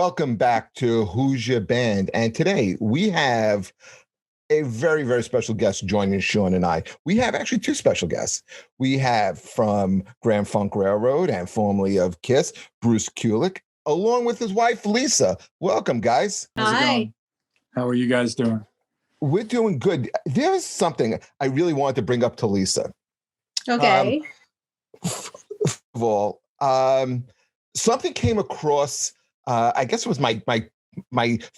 welcome back to Who's Your Band? And today we have a very, very special guest joining Sean and I. We have actually two special guests. We have from Grand Funk Railroad and formerly of Kiss, Bruce Kulick, along with his wife, Lisa. Welcome, guys. How's it going? How are you guys doing? We're doing good. There's something I really wanted to bring up to Lisa. Okay. First of all, something came across, I guess it was my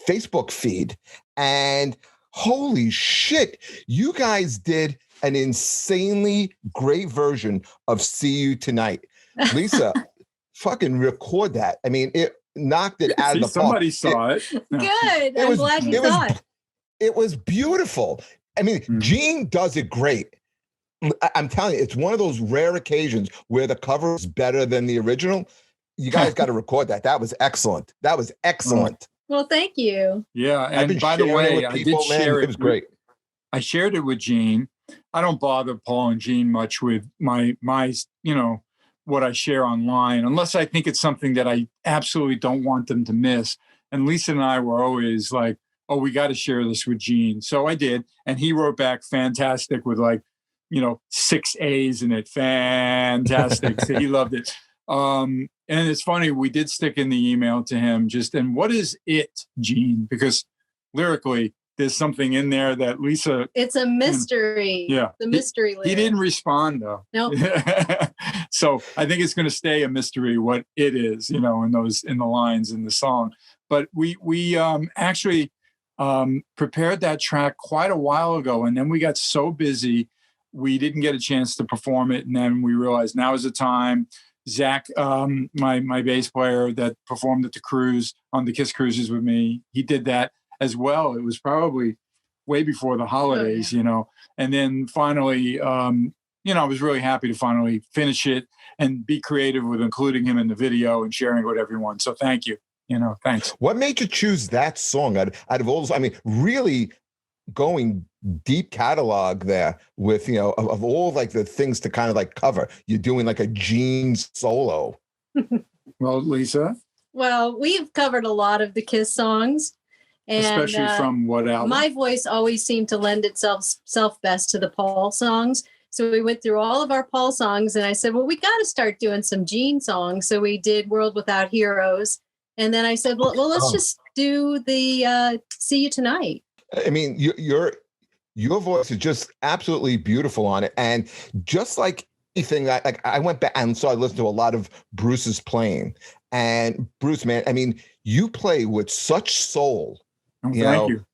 Facebook feed, and holy shit, you guys did an insanely great version of See You Tonight. Lisa, fucking record that. I mean, it knocked it out of the park. Somebody saw it. Good. I'm glad you saw it. It was beautiful. I mean, Gene does it great. I'm telling you, it's one of those rare occasions where the cover is better than the original. You guys got to record that. That was excellent. That was excellent. Well, thank you. Yeah, and by the way, I did share it. It was great. I shared it with Gene. I don't bother Paul and Gene much with my what I share online, unless I think it's something that I absolutely don't want them to miss. And Lisa and I were always like, oh, we got to share this with Gene. So I did. And he wrote back fantastic with 6 A's in it. Fantastic. So he loved it. And it's funny, we did stick in the email to him and what is it, Gene? Because lyrically, there's something in there that Lisa... It's a mystery. Yeah. The mystery lyric. He didn't respond, though. No. So I think it's going to stay a mystery what it is, in the lines in the song. But we actually prepared that track quite a while ago, and then we got so busy, we didn't get a chance to perform it, and then we realized now is the time. Zach, my bass player that performed at the cruise, on the Kiss cruises with me, he did that as well. It was probably way before the holidays, And then finally, I was really happy to finally finish it and be creative with including him in the video and sharing it with everyone. So thank you. Thanks. What made you choose that song out of all those? I mean, really going deep catalog there with, of all the things to kind of cover. You're doing a Gene solo. Well, Lisa? Well, we've covered a lot of the Kiss songs. And, especially from what album? My voice always seemed to lend itself best to the Paul songs. So we went through all of our Paul songs, and I said, well, we got to start doing some Gene songs. So we did World Without Heroes. And then I said, well, let's just do the See You Tonight. I mean, your voice is just absolutely beautiful on it. And just like anything that I went back and I listened to a lot of Bruce's playing. And Bruce, man, I mean, you play with such soul. Thank you.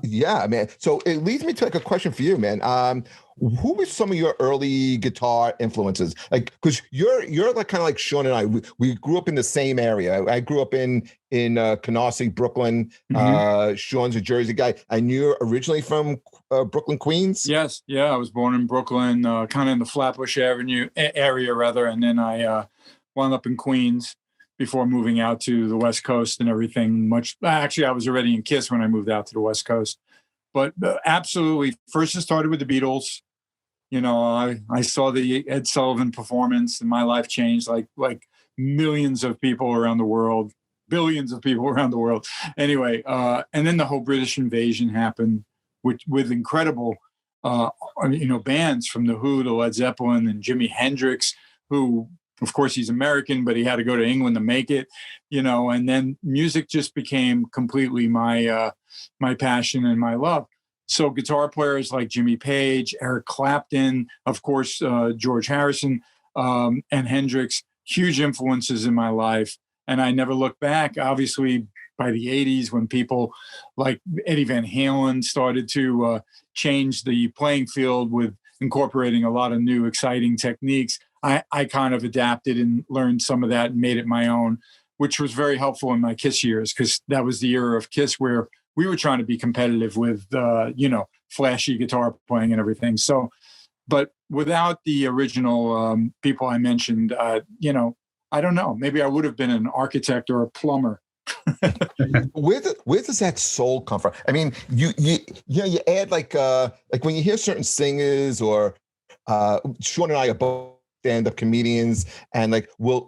Yeah, man. So it leads me to a question for you, man. Who were some of your early guitar influences? Because you're kind of like Sean and I. We grew up in the same area. I grew up in Canarsie, Brooklyn. Sean's a Jersey guy. I knew you're originally from Brooklyn, Queens. Yes, yeah. I was born in Brooklyn, kind of in the Flatbush Avenue area, rather, and then I wound up in Queens before moving out to the West Coast and everything. Actually, I was already in Kiss when I moved out to the West Coast. But absolutely, first it started with the Beatles. I saw the Ed Sullivan performance, and my life changed like millions of people around the world, billions of people around the world. Anyway, and then the whole British invasion happened with incredible, bands from The Who to Led Zeppelin and Jimi Hendrix, who, of course, he's American, but he had to go to England to make it, and then music just became completely my passion and my love. So guitar players like Jimmy Page, Eric Clapton, of course, George Harrison, and Hendrix, huge influences in my life. And I never look back. Obviously, by the 80s, when people like Eddie Van Halen started to change the playing field with incorporating a lot of new exciting techniques, I kind of adapted and learned some of that and made it my own, which was very helpful in my Kiss years, because that was the era of Kiss where we were trying to be competitive with, flashy guitar playing and everything. So, but without the original people I mentioned, I don't know. Maybe I would have been an architect or a plumber. Where does that soul come from? I mean, you add like when you hear certain singers or Sean and I are both stand-up comedians, and like we'll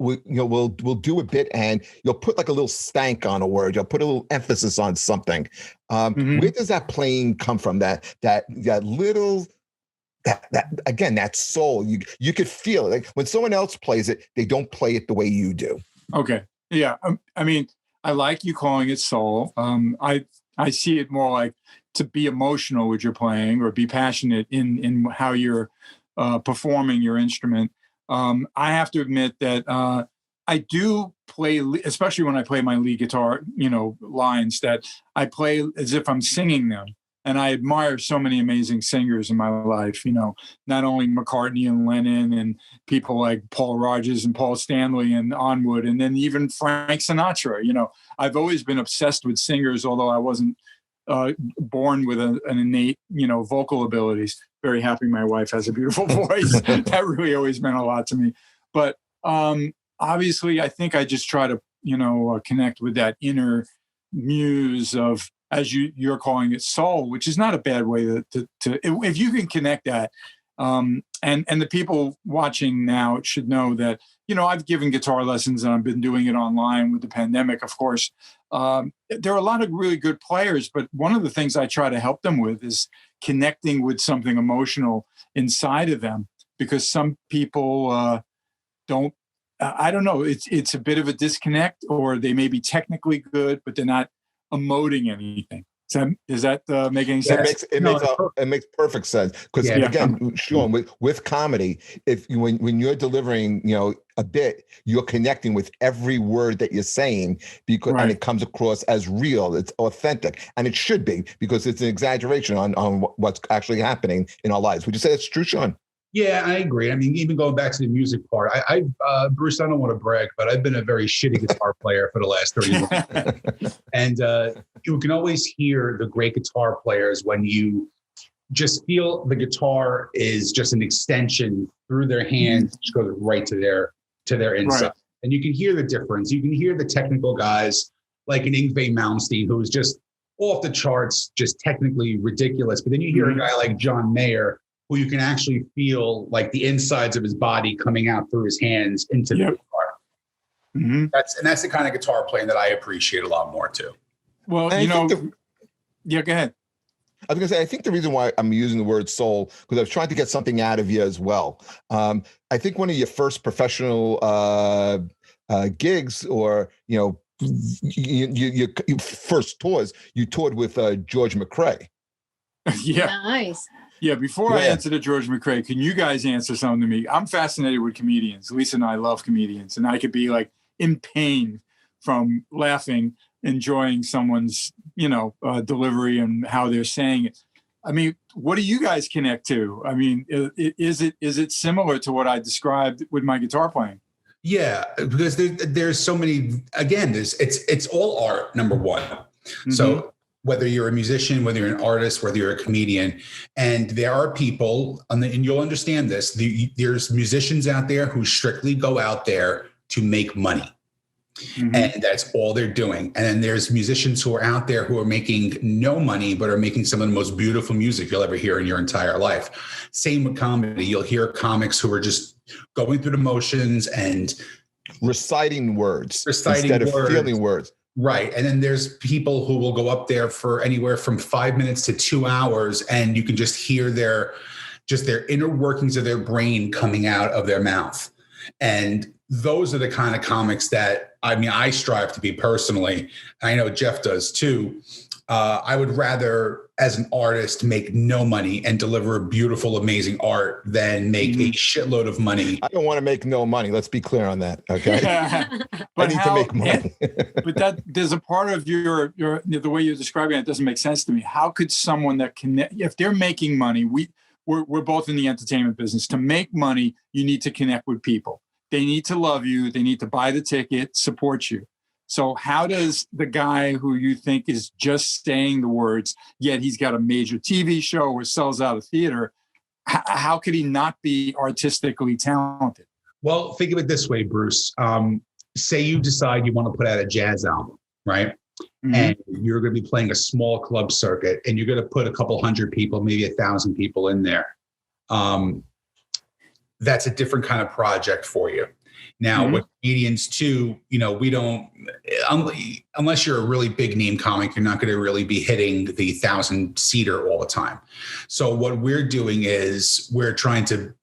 do a bit, and you'll put like a little stank on a word, you'll put a little emphasis on something. Where does that playing come from? That little. That again, that soul, you could feel it. Like when someone else plays it, they don't play it the way you do. Okay, yeah. I mean, I like you calling it soul. I see it more like to be emotional with your playing, or be passionate in how you're performing your instrument. I have to admit that I do play, especially when I play my lead guitar, lines, that I play as if I'm singing them. And I admire so many amazing singers in my life, not only McCartney and Lennon and people like Paul Rodgers and Paul Stanley and onward, and then even Frank Sinatra. I've always been obsessed with singers, although I wasn't born with an innate, vocal abilities. Very happy my wife has a beautiful voice. That really always meant a lot to me. But obviously, I think I just try to, connect with that inner muse of, as you're calling it, soul, which is not a bad way to if you can connect that. And the people watching now should know that, I've given guitar lessons, and I've been doing it online with the pandemic, of course. There are a lot of really good players, but one of the things I try to help them with is connecting with something emotional inside of them, because some people don't, I don't know, it's a bit of a disconnect, or they may be technically good, but they're not emoting anything. Does that make any sense? It makes perfect sense, because again, Sean, with comedy, when you're delivering, a bit, you're connecting with every word that you're saying, because and it comes across as real, it's authentic, and it should be, because it's an exaggeration on what's actually happening in our lives. Would you say that's true, Sean? Yeah, I agree. I mean, even going back to the music part, Bruce, I don't want to brag, but I've been a very shitty guitar player for the last 30 years. And you can always hear the great guitar players when you just feel the guitar is just an extension through their hands, which goes right to their inside. Right. And you can hear the difference. You can hear the technical guys like an Yngwie Malmsteen, who's just off the charts, just technically ridiculous. But then you hear a guy like John Mayer, who you can actually feel like the insides of his body coming out through his hands into the guitar. That's the kind of guitar playing that I appreciate a lot more too. Well, go ahead. I was going to say, I think the reason why I'm using the word soul, because I was trying to get something out of you as well. I think one of your first professional gigs, or, your first tours, you toured with George McRae. Yeah. Nice. Yeah, before I answer to George McRae, can you guys answer something to me? I'm fascinated with comedians. Lisa and I love comedians, and I could be like in pain from laughing, enjoying someone's, delivery and how they're saying it. I mean, what do you guys connect to? I mean, is it similar to what I described with my guitar playing? Yeah, because there's so many. Again, it's all art. Number one, so. Whether you're a musician, whether you're an artist, whether you're a comedian, and there are people, and you'll understand this, there's musicians out there who strictly go out there to make money. And that's all they're doing. And then there's musicians who are out there who are making no money, but are making some of the most beautiful music you'll ever hear in your entire life. Same with comedy. You'll hear comics who are just going through the motions and reciting words instead of feeling words. Right. And then there's people who will go up there for anywhere from 5 minutes to 2 hours, and you can just hear their inner workings of their brain coming out of their mouth. And those are the kind of comics that, I strive to be personally. I know Jeff does too. I would rather, as an artist, make no money and deliver beautiful, amazing art than make a shitload of money. I don't want to make no money. Let's be clear on that. Okay. I need to make money. But there's a part of your the way you're describing it doesn't make sense to me. How could someone that connect, if they're making money, we're both in the entertainment business. To make money, you need to connect with people. They need to love you. They need to buy the ticket, support you. So how does the guy who you think is just saying the words, yet he's got a major TV show or sells out a theater, how could he not be artistically talented? Well, think of it this way, Bruce. Say you decide you want to put out a jazz album, right? And you're going to be playing a small club circuit, and you're going to put a couple hundred people, maybe 1,000 people in there. that's a different kind of project for you. Now, with comedians too, we don't, unless you're a really big name comic, you're not going to really be hitting the 1,000-seater all the time. So what we're doing is we're trying to,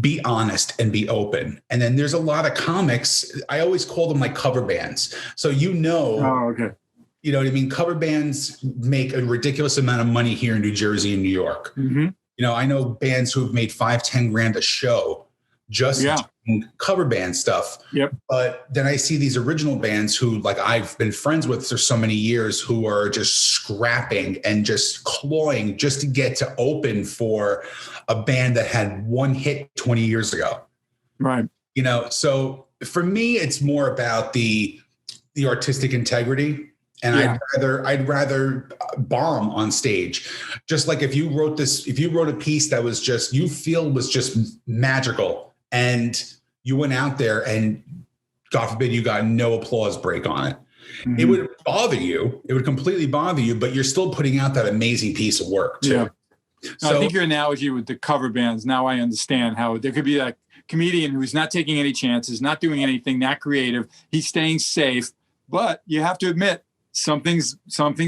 be honest and be open. And then there's a lot of comics. I always call them like cover bands. So, oh, okay. You know what I mean? Cover bands make a ridiculous amount of money here in New Jersey and New York. I know bands who've made $5-10 grand a show just doing cover band stuff. Yep. But then I see these original bands who, like, I've been friends with for so many years, who are just scrapping and just clawing just to get to open for a band that had one hit 20 years ago. Right. So for me, it's more about the artistic integrity. And I'd rather bomb on stage. Just like if you wrote a piece that was just, you feel was just magical, and you went out there and, God forbid, you got no applause break on it. It would bother you. It would completely bother you, but you're still putting out that amazing piece of work too. Yeah. So I think your analogy with the cover bands, now I understand how there could be a comedian who's not taking any chances, not doing anything, not creative. He's staying safe, but you have to admit, something's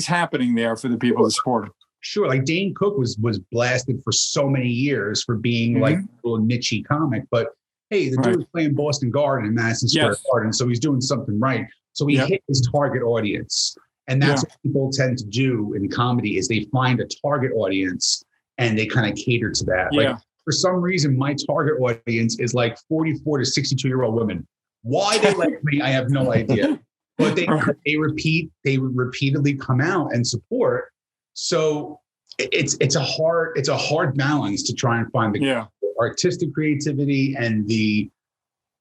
happening there for the people to support him. Sure. Like Dane Cook was blasted for so many years for being like a little niche comic, but hey, the dude was playing Boston Garden in Madison Square Garden, so he's doing something right. So he hit his target audience. And that's what people tend to do in comedy, is they find a target audience and they kind of cater to that. Yeah. Like, for some reason, my target audience is like 44 to 62-year-old women. Why they like me, I have no idea. But they repeatedly come out and support. So it's a hard balance to try and find the artistic creativity and the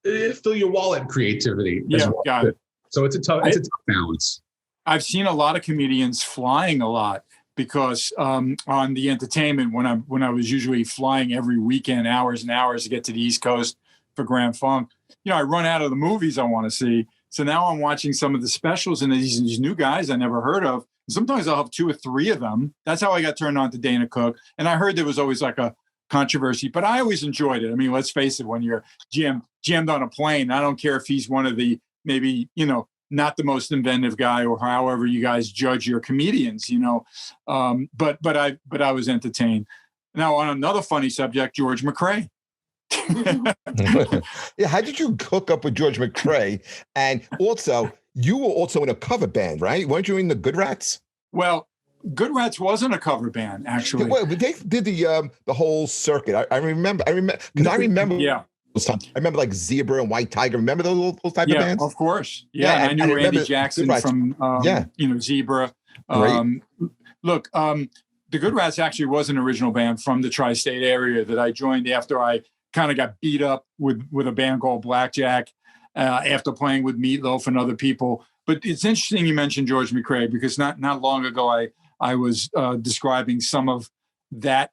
fill your wallet creativity. Yeah, got it. So it's a tough balance. I've seen a lot of comedians flying a lot because on the entertainment, when I was usually flying every weekend, hours and hours to get to the East Coast for Grand Funk, I run out of the movies I want to see. So now I'm watching some of the specials, and these new guys I never heard of. Sometimes I'll have 2 or 3 of them. That's how I got turned on to Dana Cook. And I heard there was always like a controversy, but I always enjoyed it. I mean, let's face it, when you're jammed on a plane, I don't care if he's one of the, maybe, not the most inventive guy, or however you guys judge your comedians, but I was entertained. Now, on another funny subject, George McCrae. Yeah, how did you hook up with George McCrae? And also, you were also in a cover band, right? Weren't you in the Good Rats? Well, Good Rats wasn't a cover band, actually. Well, they did the whole circuit. I remember because I remember. Yeah. I remember like Zebra and White Tiger. Remember those type of bands? Yeah, of course. Yeah, and I knew Randy Jackson from Zebra. Look, the Good Rats actually was an original band from the tri-state area that I joined after I kind of got beat up with a band called Blackjack after playing with Meatloaf and other people. But it's interesting you mentioned George McCrae, because not long ago I was describing some of that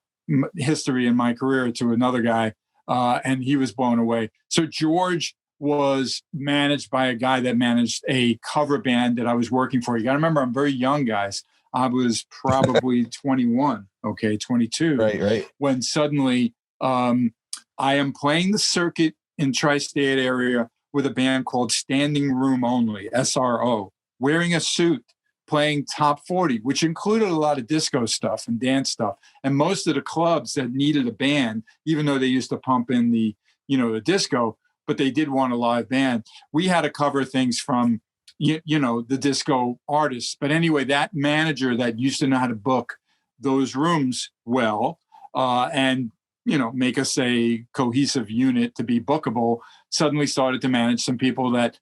history in my career to another guy, and he was blown away. So George was managed by a guy that managed a cover band that I was working for. You got to remember, I'm very young, guys. I was probably 21, 22. Right. When suddenly I am playing the circuit in tri-state area with a band called Standing Room Only, SRO, wearing a suit, playing top 40, which included a lot of disco stuff and dance stuff. And most of the clubs that needed a band, even though they used to pump in the disco, but they did want a live band. We had to cover things from, the disco artists. But anyway, that manager that used to know how to book those rooms well, and make us a cohesive unit to be bookable, suddenly started to manage some people that,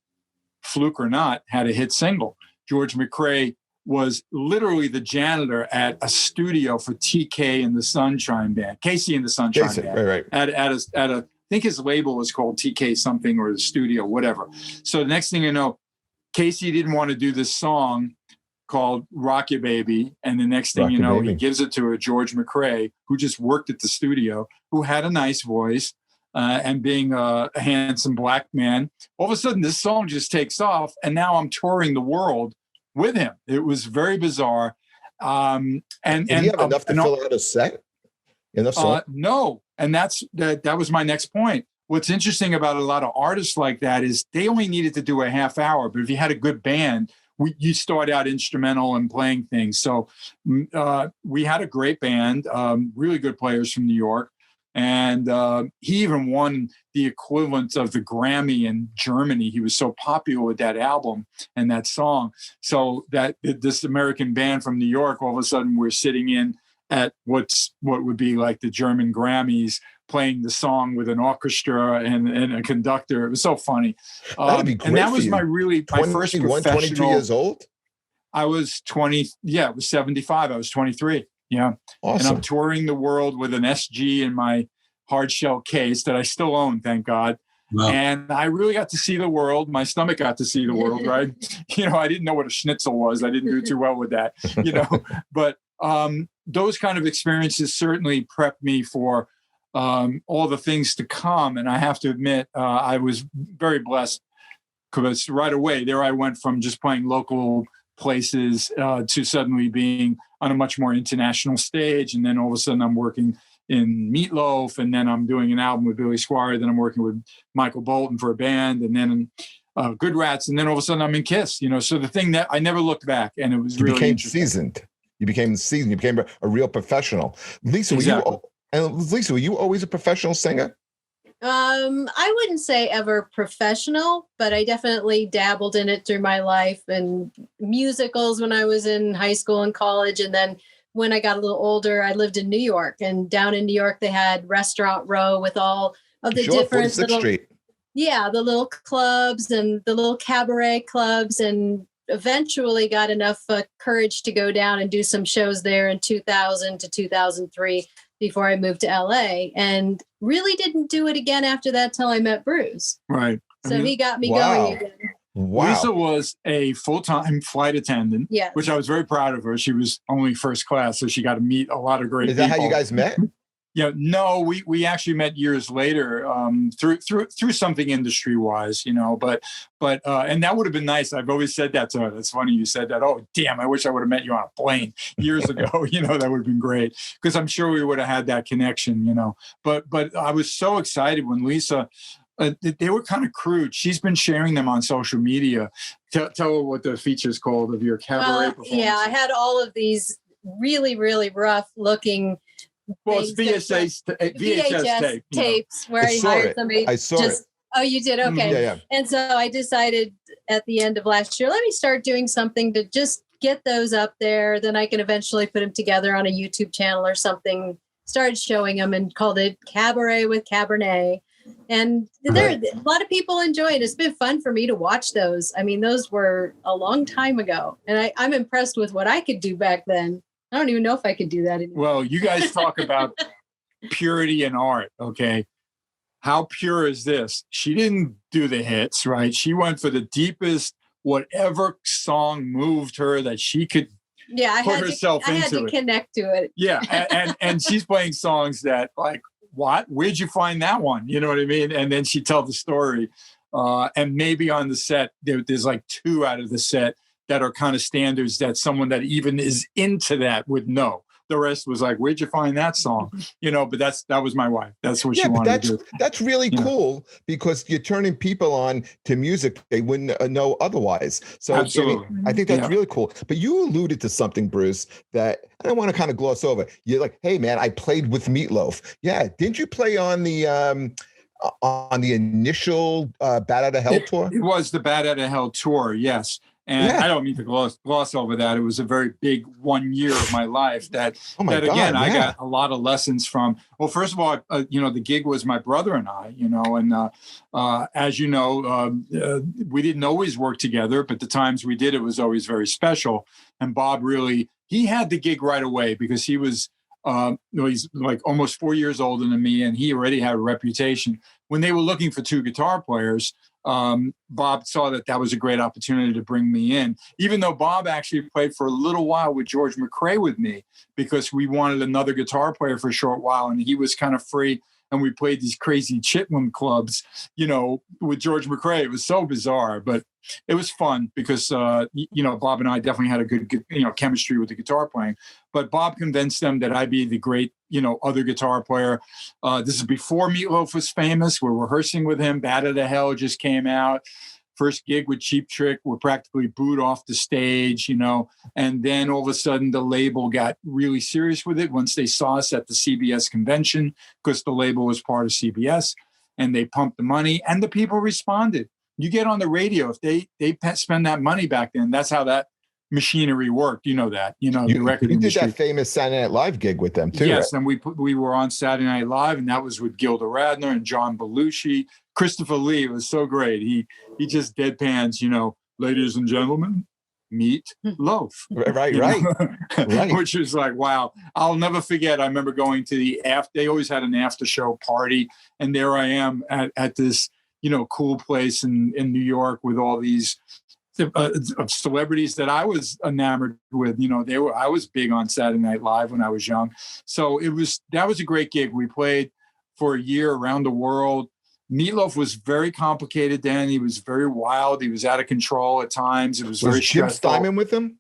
fluke or not, had a hit single. George McCrae was literally the janitor at a studio for TK and the Sunshine Band, Casey and the Sunshine Band. Right. At a, I think his label was called TK something, or the studio, whatever. So the next thing you know, Casey didn't want to do this song called Rock Your Baby. And the next thing you know, he gives it to a George McCrae, who just worked at the studio, who had a nice voice, and being a handsome black man. All of a sudden, this song just takes off, and now I'm touring the world with him. It was very bizarre. Did he have enough to fill out a set? Enough song? No. And that was my next point. What's interesting about a lot of artists like that is they only needed to do a half hour, but if you had a good band, you start out instrumental and playing things. So we had a great band, really good players from New York. And he even won the equivalent of the Grammy in Germany. He was so popular with that album and that song. So that this American band from New York, all of a sudden we're sitting in at what would be like the German Grammys, playing the song with an orchestra and a conductor. It was so funny. That'd be great. And that was my first professional. 22 years old? I was 20. Yeah, it was 75. I was 23. Yeah. Awesome. And I'm touring the world with an SG in my hard shell case that I still own, thank God. Wow. And I really got to see the world. My stomach got to see the world, right? I didn't know what a schnitzel was. I didn't do too well with that, But those kind of experiences certainly prepped me for all the things to come. And I have to admit, I was very blessed because right away there I went from just playing local places to suddenly being on a much more international stage. And then all of a sudden I'm working in Meatloaf, and then I'm doing an album with Billy Squire. Then I'm working with Michael Bolton for a band, and then Good Rats. And then all of a sudden I'm in Kiss, So the thing that I never looked back, and it was you really became seasoned. You became seasoned. You became a real professional. Lisa, exactly. Were you always a professional singer? I wouldn't say ever professional, but I definitely dabbled in it through my life, and musicals when I was in high school and college. And then when I got a little older, I lived in New York, and down in New York, they had Restaurant Row with all of the different little, Street. Yeah, the little clubs and the little cabaret clubs, and eventually got enough courage to go down and do some shows there in 2000 to 2003 before I moved to LA, and really didn't do it again after that till I met Bruce. Right. So he got me going again. Wow. Lisa was a full-time flight attendant, which I was very proud of her. She was only first class, so she got to meet a lot of great people. Is that how you guys met? No, we actually met years later through something industry-wise, but and that would have been nice. I've always said that to her. That's funny you said that. Oh, damn, I wish I would have met you on a plane years ago. That would have been great, because I'm sure we would have had that connection, But I was so excited when Lisa, they were kind of crude. She's been sharing them on social media. Tell her what the feature's called of your cabaret performance. Yeah, I had all of these really, really rough looking. Well, it's VHS tape, tapes where I hired somebody. I saw it. Oh, you did? Okay. Yeah. And so I decided at the end of last year, let me start doing something to just get those up there. Then I can eventually put them together on a YouTube channel or something. Started showing them and called it Cabaret with Cabernet. And there, a lot of people enjoy it. It's been fun for me to watch those. I mean, those were a long time ago. And I'm impressed with what I could do back then. I don't even know if I could do that anymore. Well, you guys talk about purity in art, okay? How pure is this? She didn't do the hits, right? She went for the deepest, whatever song moved her that she could put herself into it. I had to connect to it. Yeah, and she's playing songs that, like, what? Where'd you find that one? You know what I mean? And then she tells the story. And maybe on the set, there's like 2 out of the set that are kind of standards that someone that even is into that would know. The rest was like, where'd you find that song? But that was my wife. That's what she wanted to do. That's really cool, because you're turning people on to music they wouldn't know otherwise. So absolutely. I think that's really cool. But you alluded to something, Bruce, that I don't want to kind of gloss over. You're like, hey man, I played with Meatloaf. Yeah. Didn't you play on the initial Bat Out of Hell tour? It was the Bat Out of Hell tour. Yes. And I don't mean to gloss over that. It was a very big 1 year of my life that I got a lot of lessons from. Well, first of all, the gig was my brother and I, and as you know, we didn't always work together, but the times we did, it was always very special. And Bob he had the gig right away, because he was, he's like almost 4 years older than me, and he already had a reputation. When they were looking for 2 guitar players, Bob saw that was a great opportunity to bring me in, even though Bob actually played for a little while with George McRae with me, because we wanted another guitar player for a short while, and he was kind of free. And we played these crazy Chitlin clubs, with George McRae. It was so bizarre, but it was fun because, Bob and I definitely had a good, chemistry with the guitar playing. But Bob convinced them that I'd be the great, other guitar player. This is before Meatloaf was famous. We're rehearsing with him. Bat Out of Hell just came out. First gig with Cheap Trick, we're practically booed off the stage, and then all of a sudden the label got really serious with it once they saw us at the CBS convention, because the label was part of CBS, and they pumped the money and the people responded. You get on the radio, if they spend that money back then, that's how that machinery worked. You know that, the record industry. You did that famous Saturday Night Live gig with them too. Yes, right? And we were on Saturday Night Live, and that was with Gilda Radner and John Belushi. Christopher Lee was so great. He just deadpans, ladies and gentlemen, Meatloaf. Right. Right. Which was like, wow. I'll never forget. I remember going to they always had an after show party, and there I am at this, cool place in New York with all these celebrities that I was enamored with. I was big on Saturday Night Live when I was young. So that was a great gig. We played for a year around the world. Meatloaf was very complicated then. He was very wild. He was out of control at times. It was very Jim stressful. Steinman with him?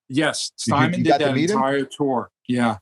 Yes. Steinman did that entire tour. Yeah.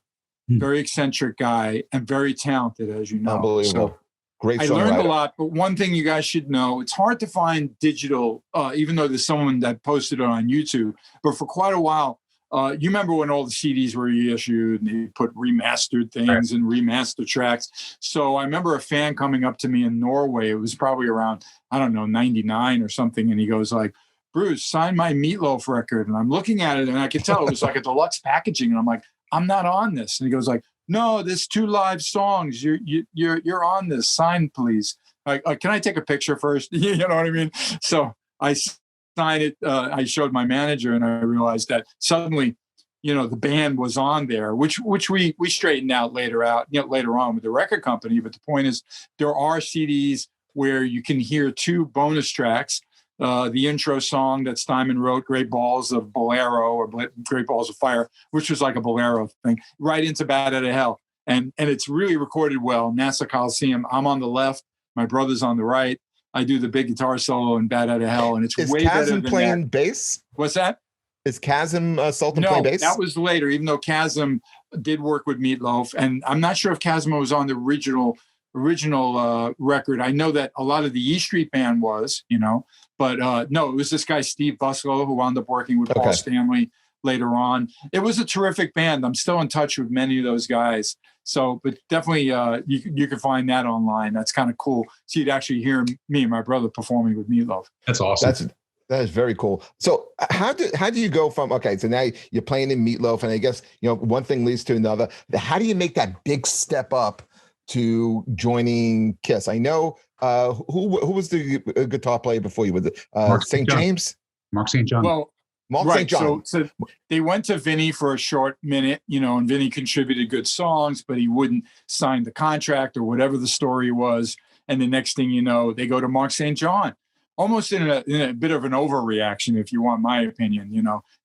Very eccentric guy and very talented, as you know. Unbelievable. So great I learned a lot, but one thing you guys should know, it's hard to find digital, even though there's someone that posted it on YouTube. But for quite a while, you remember when all the CDs were reissued and they put remastered things and remastered tracks. So I remember a fan coming up to me in Norway. It was probably around, 99 or something. And he goes like, Bruce, sign my Meatloaf record. And I'm looking at it and I could tell it was like a deluxe packaging. And I'm like, I'm not on this. And he goes like, no, there's 2 live songs. You're on this. Sign, please. Like, can I take a picture first? You know what I mean? So I signed it. I showed my manager, and I realized that suddenly, the band was on there, which we straightened out later on with the record company. But the point is, there are CDs where you can hear 2 bonus tracks. The intro song that Steinman wrote, Great Balls of Bolero or Great Balls of Fire, which was like a bolero thing, right into Bat Out of Hell. And it's really recorded well. Nassau Coliseum. I'm on the left. My brother's on the right. I do the big guitar solo in Bat Out of Hell, and it's way better than playing that. Bass? What's that? Is Chasm Sultan playing bass? No, that was later, even though Chasm did work with Meatloaf. And I'm not sure if Chasm was on the original record. I know that a lot of the E Street Band was, but no, it was this guy, Steve Buslow, who wound up working with Paul Stanley later on. It was a terrific band. I'm still in touch with many of those guys. So, but definitely you can find that online. That's kind of cool. So you'd actually hear me and my brother performing with Meatloaf. That's awesome. That is very cool. So how do you go from, okay, so now you're playing in Meatloaf, and I guess, one thing leads to another. How do you make that big step up to joining Kiss? I know who was the guitar player before you? Was it St. James? Mark St. John. Well, Mark St. John. So they went to Vinny for a short minute, and Vinny contributed good songs, but he wouldn't sign the contract or whatever the story was. And the next thing you know, they go to Mark St. John, almost in a bit of an overreaction, if you want my opinion.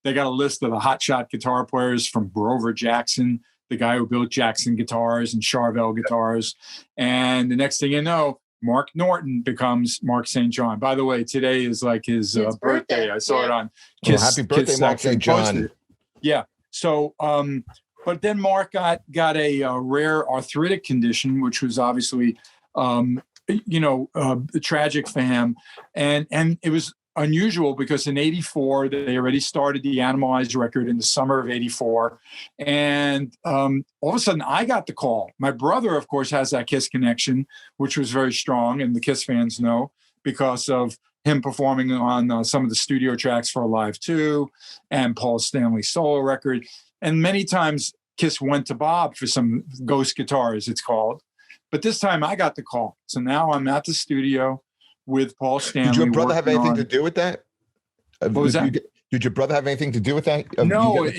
They got a list of the hotshot guitar players from Grover Jackson, the guy who built Jackson guitars and Charvel guitars. And the next thing you know, Mark Norton becomes Mark St. John. By the way, today is like his birthday. I saw it on Kiss. Happy birthday, Kiss Mark St. John. Yeah. So, but then Mark got a rare arthritic condition, which was obviously, tragic for him. And it was unusual because in 84, they already started the Animalized record in the summer of 84. And all of a sudden I got the call. My brother, of course, has that Kiss connection, which was very strong. And the Kiss fans know because of him performing on some of the studio tracks for Alive 2 and Paul Stanley's solo record. And many times Kiss went to Bob for some ghost guitars, it's called. But this time I got the call. So now I'm at the studio with Paul Stanley. Did your brother have anything to do with that? What was that? Did your brother have anything to do with that? No,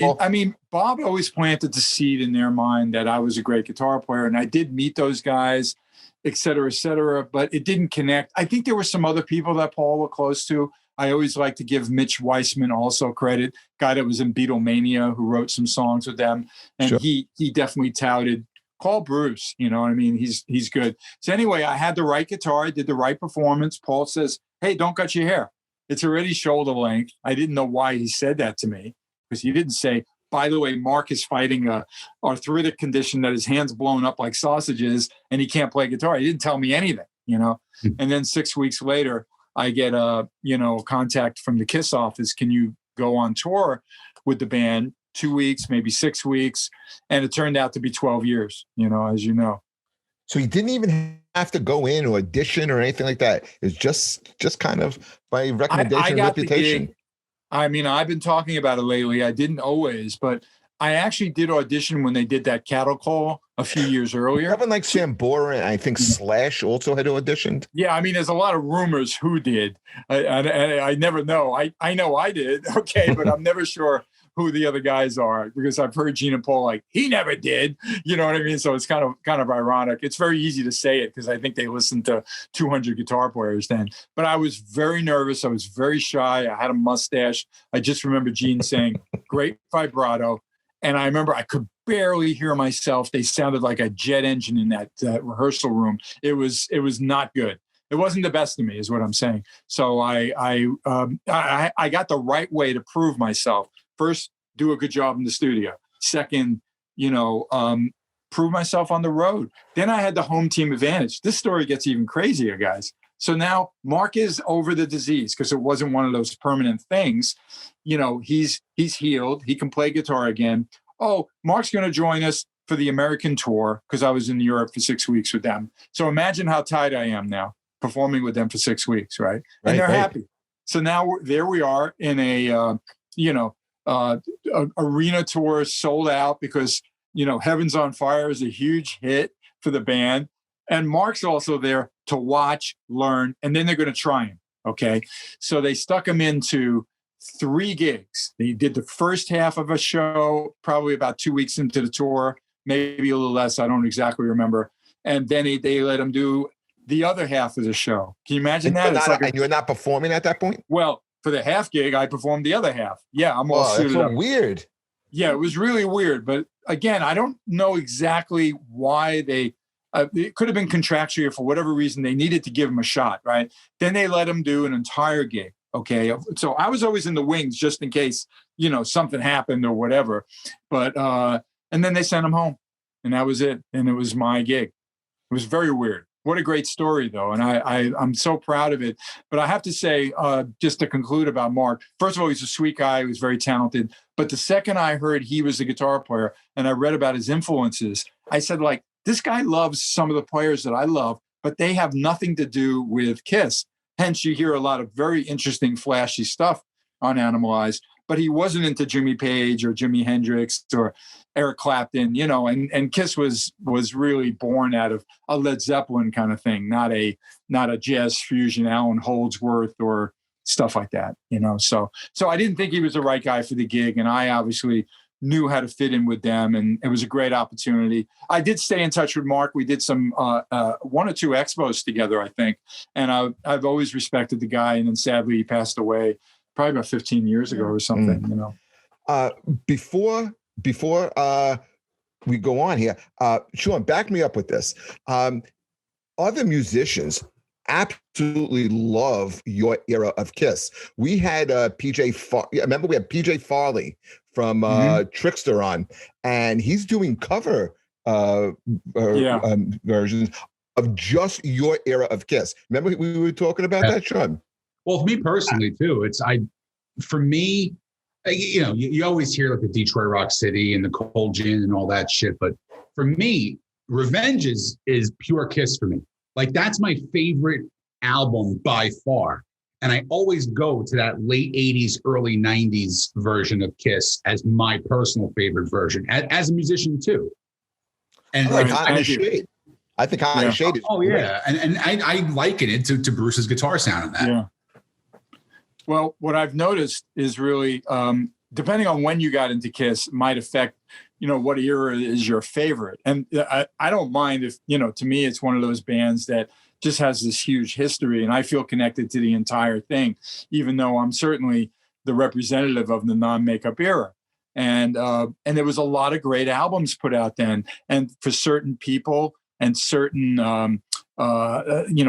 Bob always planted the seed in their mind that I was a great guitar player, and I did meet those guys, et cetera, but it didn't connect. I think there were some other people that Paul was close to. I always like to give Mitch Weissman also credit, guy that was in Beatlemania, who wrote some songs with them, and sure. he definitely touted, call Bruce, you know what I mean? He's good. So anyway, I had the right guitar. I did the right performance. Paul says, hey, don't cut your hair. It's already shoulder length. I didn't know why he said that to me, because he didn't say, by the way, Mark is fighting a arthritic condition that his hand's blown up like sausages and he can't play guitar. He didn't tell me anything, And then 6 weeks later, I get a, contact from the KISS office. Can you go on tour with the band? 2 weeks, maybe 6 weeks. And it turned out to be 12 years, as you know. So you didn't even have to go in or audition or anything like that. It's just kind of by recommendation and reputation. I mean, I've been talking about it lately. I didn't always, but I actually did audition when they did that Cattle Call a few years earlier. Having like Sambora and I think Slash also had auditioned. Yeah, I mean, there's a lot of rumors who did. I never know. I know I did, okay, but I'm never sure who the other guys are, because I've heard Gene and Paul like, he never did. You know what I mean? So it's kind of ironic. It's very easy to say it because I think they listened to 200 guitar players then. But I was very nervous. I was very shy. I had a mustache. I just remember Gene saying, great vibrato. And I remember I could barely hear myself. They sounded like a jet engine in that rehearsal room. It was not good. It wasn't the best of me, is what I'm saying. So I got the right way to prove myself. First, do a good job in the studio. Second, prove myself on the road. Then I had the home team advantage. This story gets even crazier, guys. So now Mark is over the disease because it wasn't one of those permanent things. He's healed. He can play guitar again. Oh, Mark's going to join us for the American tour because I was in Europe for 6 weeks with them. So imagine how tight I am now performing with them for 6 weeks, right? And they're happy. So now there we are in a, arena tour sold out because, Heaven's on Fire is a huge hit for the band. And Mark's also there to watch, learn, and then they're going to try him. Okay. So they stuck him into 3 gigs. They did the first half of a show, probably about 2 weeks into the tour, maybe a little less. I don't exactly remember. And then they let him do the other half of the show. Can you imagine that? And you're not performing at that point? Well, for the half gig, I performed the other half. Yeah, I'm all suited up. Weird. Yeah, it was really weird. But again, I don't know exactly why they. It could have been contractual for whatever reason. They needed to give him a shot, right? Then they let him do an entire gig. Okay, so I was always in the wings just in case something happened or whatever. But and then they sent him home, and that was it. And it was my gig. It was very weird. What a great story, though. And I'm so proud of it. But I have to say, just to conclude about Mark, first of all, he's a sweet guy. He was very talented. But the second I heard he was a guitar player and I read about his influences, I said, this guy loves some of the players that I love, but they have nothing to do with KISS. Hence, you hear a lot of very interesting, flashy stuff on Animalized. But he wasn't into Jimmy Page or Jimi Hendrix or Eric Clapton, and KISS was really born out of a Led Zeppelin kind of thing, not a jazz fusion, Alan Holdsworth or stuff like that, So I didn't think he was the right guy for the gig, and I obviously knew how to fit in with them, and it was a great opportunity. I did stay in touch with Mark. We did some 1 or 2 expos together, I think, and I've always respected the guy, and then sadly he passed away probably about 15 years ago or something, Before we go on here, Sean, back me up with this. Other musicians absolutely love your era of KISS. We had remember we had PJ Farley from Trickster on, and he's doing cover versions of just your era of KISS. Remember we were talking about that, Sean? Well, for me personally too, for me, you always hear like the Detroit Rock City and the Cold Gin and all that shit. But for me, Revenge is pure KISS for me. That's my favorite album by far. And I always go to that late 80s, early 90s version of KISS as my personal favorite version, as a musician too. And I think High Shade is great. Yeah. And I liken it to Bruce's guitar sound in that. Yeah. Well, what I've noticed is really, depending on when you got into KISS, might affect, what era is your favorite. And I don't mind if, to me, it's one of those bands that just has this huge history, and I feel connected to the entire thing, even though I'm certainly the representative of the non-makeup era. And there was a lot of great albums put out then. And for certain people and certain,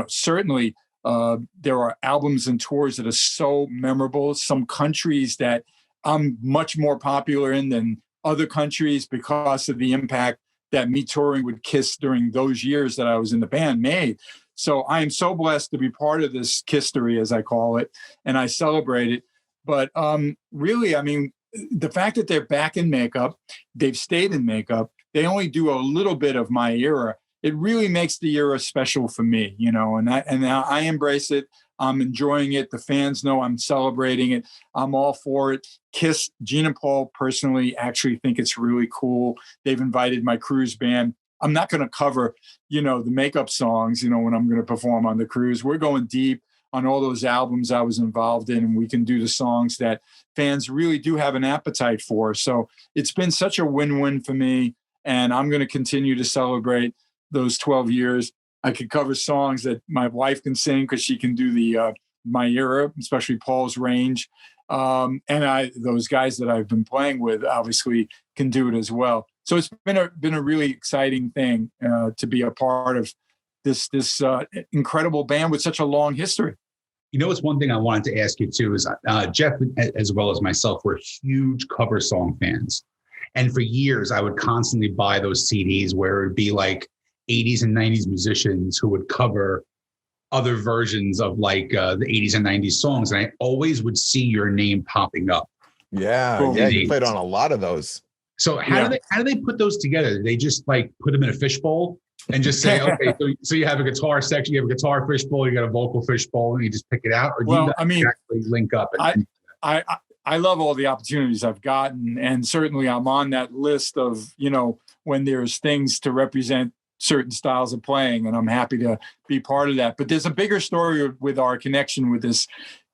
certainly There are albums and tours that are so memorable. Some countries that I'm much more popular in than other countries because of the impact that me touring with Kiss during those years that I was in the band made. So I am so blessed to be part of this Kisstory, as I call it, and I celebrate it. But really, I mean, the fact that they're back in makeup, they've stayed in makeup, they only do a little bit of my era. It really makes the era special for me, you know, and now I embrace it. I'm enjoying it. The fans know I'm celebrating it. I'm all for it. Kiss, Gene and Paul personally actually think it's really cool. They've invited my cruise band. I'm not going to cover, you know, the makeup songs, you know, when I'm going to perform on the cruise. We're going deep on all those albums I was involved in, and we can do the songs that fans really do have an appetite for. So it's been such a win-win for me, and I'm going to continue to celebrate those 12 years. I could cover songs that my wife can sing because she can do the my era, especially Paul's range. And those guys that I've been playing with obviously can do it as well. So it's been a really exciting thing to be a part of this incredible band with such a long history. You know, it's one thing I wanted to ask you too is Jeff, as well as myself, we're huge cover song fans. And for years, I would constantly buy those CDs where it would be like 80s and 90s musicians who would cover other versions of like the 80s and 90s songs. And I always would see your name popping up. Yeah. Yeah. You played on a lot of those. So how do they put those together? They just like put them in a fishbowl and just say, okay, so you have a guitar section, you have a guitar fishbowl, you got a vocal fishbowl, and you just pick it out? Or do you actually link up? I love all the opportunities I've gotten. And certainly I'm on that list of, you know, when there's things to represent certain styles of playing, and I'm happy to be part of that. But there's a bigger story with our connection with this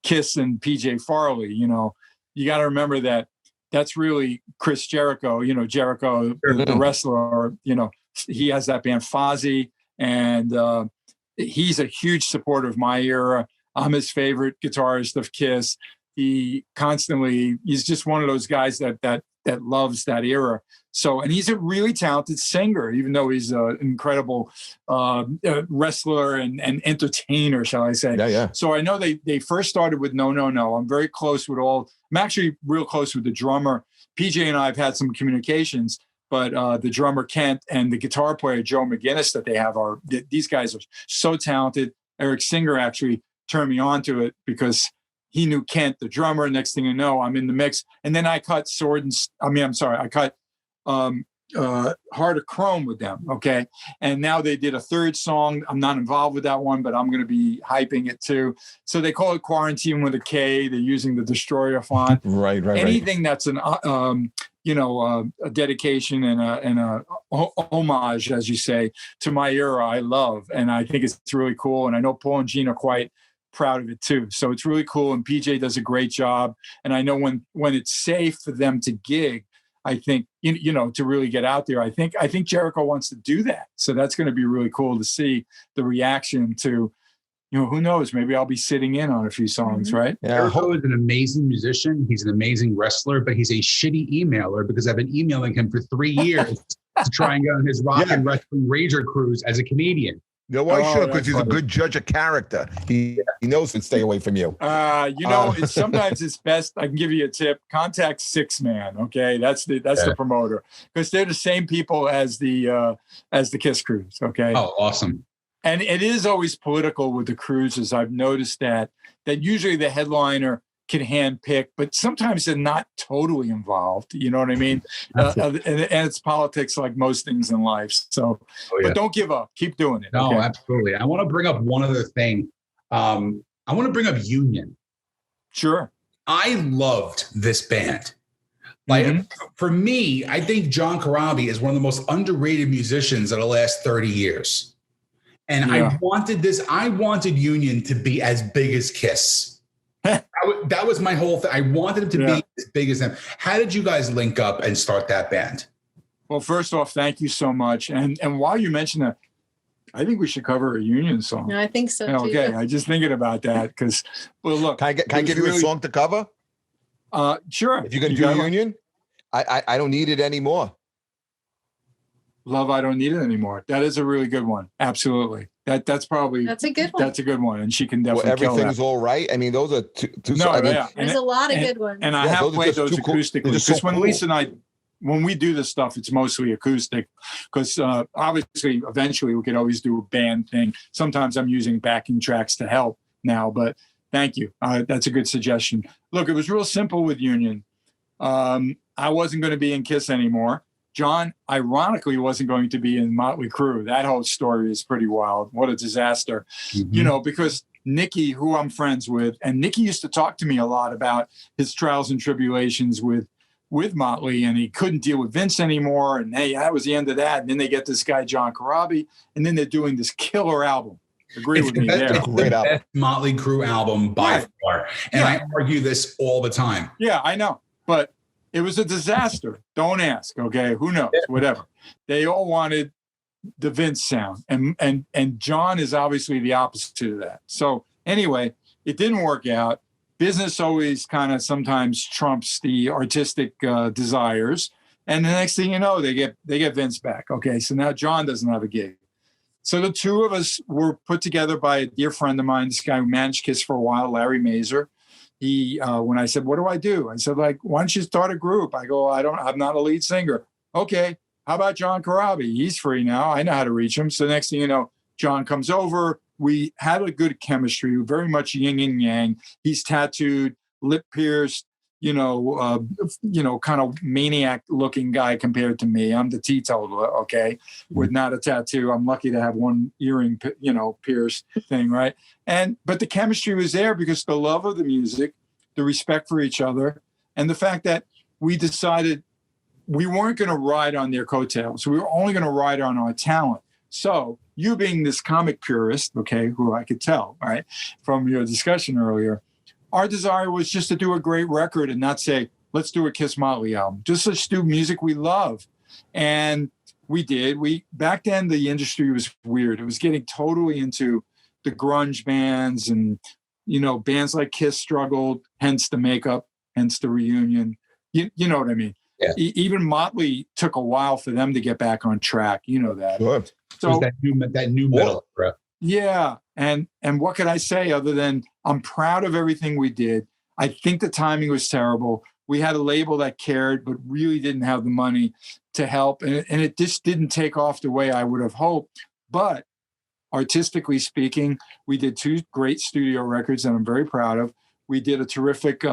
Kiss and PJ Farley. You know, you got to remember that that's really Chris Jericho, you know, Jericho, the wrestler, you know, he has that band Fozzy, and he's a huge supporter of my era. I'm his favorite guitarist of Kiss. He's just one of those guys that loves that era. So, and he's a really talented singer, even though he's an incredible wrestler and entertainer, shall I say. Yeah. So I know they first started with No. I'm very close with I'm actually real close with the drummer. PJ and I have had some communications, but the drummer Kent and the guitar player Joe McGinnis that they have these guys are so talented. Eric Singer actually turned me on to it because he knew Kent, the drummer. Next thing you know, I'm in the mix. And then I cut I cut Heart of Chrome with them. Okay. And now they did a third song. I'm not involved with that one, but I'm going to be hyping it too. So they call it Quarantine with a K. They're using the Destroyer font. Right. Anything that's an, a dedication and a homage, as you say, to my era, I love. And I think it's really cool. And I know Paul and Gene are quite proud of it too. So it's really cool. And PJ does a great job. And I know when it's safe for them to gig, I think, you know, to really get out there, I think Jericho wants to do that. So that's going to be really cool to see the reaction to, you know, who knows, maybe I'll be sitting in on a few songs, right? Yeah. Jericho is an amazing musician. He's an amazing wrestler, but he's a shitty emailer because I've been emailing him for 3 years to try and get on his rock and wrestling Rager cruise as a comedian. No, why should? Because he's a good judge of character. He knows to stay away from you. Sometimes it's best. I can give you a tip. Contact Six Man. Okay, that's the promoter, because they're the same people as the Kiss cruise. Okay. Oh, awesome. And it is always political with the cruises. I've noticed that usually the headliner can handpick, but sometimes they're not totally involved. You know what I mean? And it's politics like most things in life. So, but don't give up. Keep doing it. No, absolutely. I want to bring up one other thing. I want to bring up Union. Sure. I loved this band. Like for me, I think John Corabi is one of the most underrated musicians of the last 30 years. And I wanted Union to be as big as Kiss. That was my whole thing. I wanted him to be as big as them. How did you guys link up and start that band? Well, first off, thank you so much. And while you mention that, I think we should cover a Union song. I think so too. Okay, I just thinking about that because, well, look. Can I give you a song to cover? Sure. If you can do Union, I don't need it anymore. Love, I Don't Need It Anymore. That is a really good one. Absolutely. That's probably a good one. That's a good one, and she can Well, definitely kill everything's that. all right. I mean, those are two. No, I mean, yeah, There's a lot of good ones. And I Yeah, have those are played just those too cool. They're acoustically just so because when cool. Lisa and I, when we do this stuff, it's mostly acoustic. Because obviously, eventually, we could always do a band thing. Sometimes I'm using backing tracks to help now, but thank you. That's a good suggestion. Look, it was real simple with Union. I wasn't going to be in Kiss anymore. John, ironically, wasn't going to be in Motley Crue. That whole story is pretty wild. What a disaster. Mm-hmm. You know, because Nicky, who I'm friends with, and Nicky used to talk to me a lot about his trials and tribulations with Motley, and he couldn't deal with Vince anymore. And hey, that was the end of that. And then they get this guy, John Corabi, and then they're doing this killer album. Agree with me there. It's the best Motley Crue album by far. And I argue this all the time. Yeah, I know. But it was a disaster. Don't ask. Okay. Who knows? Whatever. They all wanted the Vince sound. And John is obviously the opposite of that. So anyway, it didn't work out. Business always kind of sometimes trumps the artistic desires. And the next thing you know, they get Vince back. Okay. So now John doesn't have a gig. So the two of us were put together by a dear friend of mine, this guy who managed Kiss for a while, Larry Mazer. He, when I said, what do? I said, like, why don't you start a group? I go, I'm not a lead singer. Okay. How about John Corabi? He's free now. I know how to reach him. So the next thing you know, John comes over. We had a good chemistry, very much yin and yang. He's tattooed, lip pierced, kind of maniac looking guy compared to me. I'm the teetotaler, okay, with not a tattoo. I'm lucky to have one earring, pierced thing, right? But the chemistry was there because the love of the music, the respect for each other, and the fact that we decided we weren't going to ride on their coattails. We were only going to ride on our talent. So you being this comic purist, okay, who I could tell, right, from your discussion earlier, our desire was just to do a great record and not say, let's do a Kiss Motley album. Just let's do music we love. And we did. Back then, the industry was weird. It was getting totally into the grunge bands and, bands like Kiss struggled, hence the makeup, hence the reunion. You know what I mean? Yeah. Even Motley took a while for them to get back on track. You know that. Sure. So that new metal, bro. Yeah. And what could I say other than I'm proud of everything we did. I think the timing was terrible. We had a label that cared, but really didn't have the money to help. And it just didn't take off the way I would have hoped. But artistically speaking, we did 2 great studio records that I'm very proud of. We did a terrific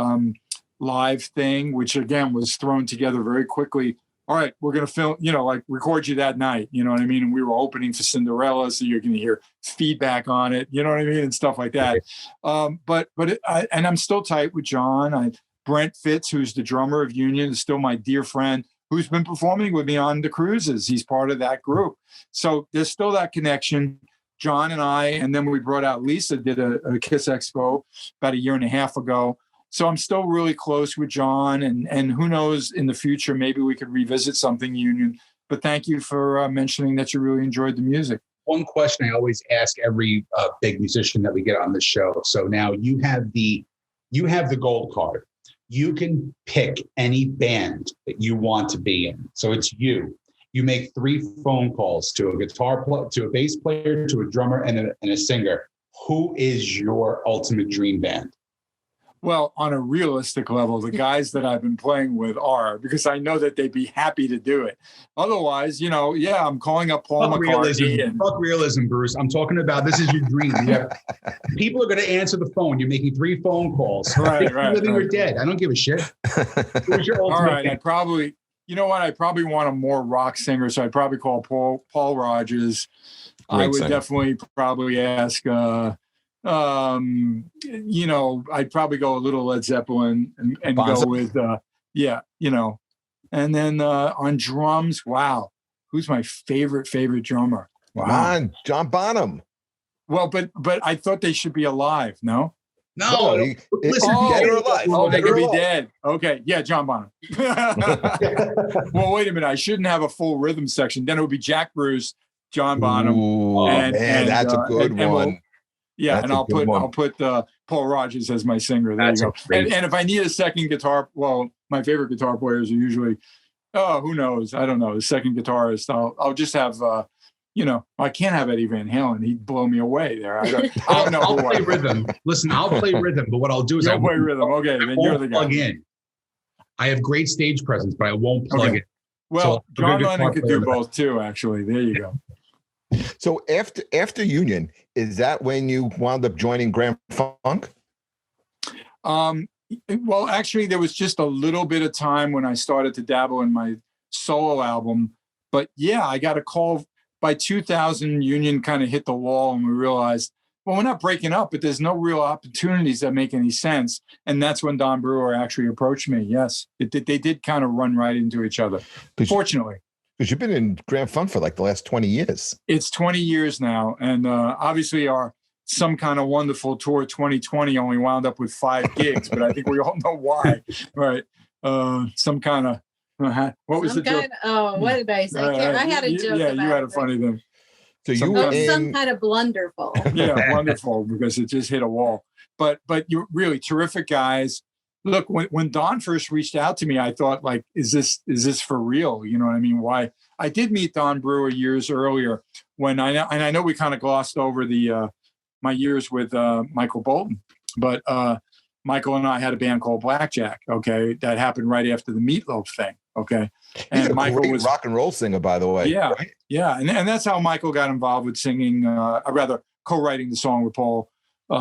live thing, which again was thrown together very quickly. All right, we're going to film, record you that night. You know what I mean? And we were opening for Cinderella, so you're going to hear feedback on it. You know what I mean? And stuff like that. But I'm still tight with John. Brent Fitz, who's the drummer of Union, is still my dear friend who's been performing with me on the cruises. He's part of that group. So there's still that connection. John and I, and then we brought out Lisa, did a Kiss Expo about 1.5 years ago. So I'm still really close with John, and who knows, in the future, maybe we could revisit something Union. But thank you for mentioning that you really enjoyed the music. One question I always ask every big musician that we get on the show. So now you have the gold card. You can pick any band that you want to be in. So it's you. You make 3 phone calls to a to a bass player, to a drummer, and a singer. Who is your ultimate dream band? Well, on a realistic level, the guys that I've been playing with are, because I know that they'd be happy to do it. Otherwise, I'm calling up Paul McCartney. Fuck realism, Bruce. I'm talking about this is your dream. People are going to answer the phone. You're making 3 phone calls. Right. Living or dead. I don't give a shit. Who's your ultimate band? I'd probably, I probably want a more rock singer, so I'd probably call Paul Rodgers. Great I would singer. Definitely probably ask... I'd probably go a little Led Zeppelin and go with, and then on drums, wow, who's my favorite drummer? Wow, John Bonham. Well, but I thought they should be alive. No, listen, dead or alive. Oh, they could be dead. Okay, yeah, John Bonham. Well, wait a minute, I shouldn't have a full rhythm section. Then it would be Jack Bruce, John Bonham. Ooh, and that's a good one. Yeah, and I'll put Paul Rodgers as my singer. There you go. And if I need a second guitar, well, my favorite guitar players are usually, who knows? I don't know. The second guitarist. I'll just have, I can't have Eddie Van Halen. He'd blow me away there. I don't know. I'll play rhythm. Listen, I'll play rhythm, but what I'll do is I'll play rhythm. Okay, then you're the guy. Plug in. I have great stage presence, but I won't plug in. Well, So, John Lennon could do both too, actually. There you go. So after Union, is that when you wound up joining Grand Funk? Well, actually, there was just a little bit of time when I started to dabble in my solo album. But yeah, I got a call by 2000. Union kind of hit the wall, and we realized, well, we're not breaking up, but there's no real opportunities that make any sense. And that's when Don Brewer actually approached me. Yes, they did kind of run right into each other, fortunately. Because you've been in Grand Funk for like the last 20 years. It's 20 years now. And obviously our Some Kind of Wonderful tour 2020 only wound up with 5 gigs, but I think we all know why, right? Some kind of, what was the joke? What did I say? I had a joke about you had a funny thing. So you were some kind of blunderful. Yeah, wonderful, because it just hit a wall. But you're really terrific guys. Look, when Don first reached out to me, I thought, like, is this for real? You know what I mean? Why? I did meet Don Brewer years earlier when I know we kind of glossed over the my years with Michael Bolton, but Michael and I had a band called Blackjack. Okay, that happened right after the Meatloaf thing. Okay, and Michael was rock and roll singer, by the way. Yeah, right? Yeah, and that's how Michael got involved with singing, rather co-writing the song with Paul